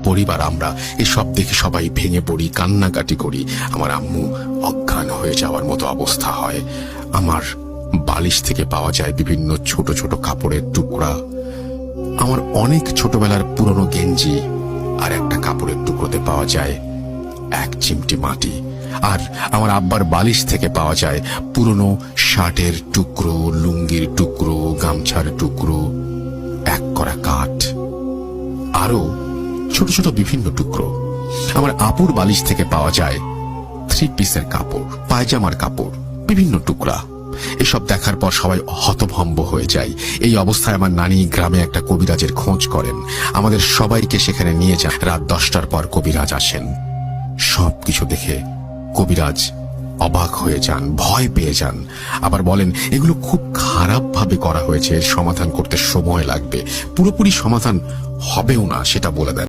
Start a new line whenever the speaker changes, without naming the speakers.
পরিবার আমরা, এসব দেখে সবাই ভেঙে পড়ি, কান্নাকাটি করি। আমার আম্মু অজ্ঞান হয়ে যাওয়ার মতো অবস্থা হয়। আমার বালিশ থেকে পাওয়া যায় বিভিন্ন ছোট ছোট কাপড়ের টুকরা। আমার অনেক ছোটবেলার পুরনো গেঞ্জি আর একটা কাপড়ের টুকরোতে পাওয়া যায় এক চিমটি মাটি। আর আমার আব্বার বালিশ থেকে পাওয়া যায় পুরনো শার্টের টুকরো, লুঙ্গির টুকরো, গামছার টুকরো, এক করা কাঠ, আরো ছোট ছোট বিভিন্ন টুকরো। আমার আপুর বালিশ থেকে পাওয়া যায় 3 পিসের কাপড়, পায়জামার কাপড়, বিভিন্ন টুকরা। এসব দেখার পর সবাই হতভম্ব হয়ে যায়। এই অবস্থায় আমার নানি গ্রামে একটা কবিরাজের খোঁজ করেন। আমাদের সবাইকে সেখানে নিয়ে যান। রাত 10টার পর কবিরাজ আসেন। সবকিছু দেখে কবিরাজ অবাক হয়ে যান, ভয় পেয়ে যান। আবার বলেন এগুলো খুব খারাপ ভাবে করা হয়েছে, এর সমাধান করতে সময় লাগবে, পুরোপুরি সমাধান হবেও না সেটা বলে দেন।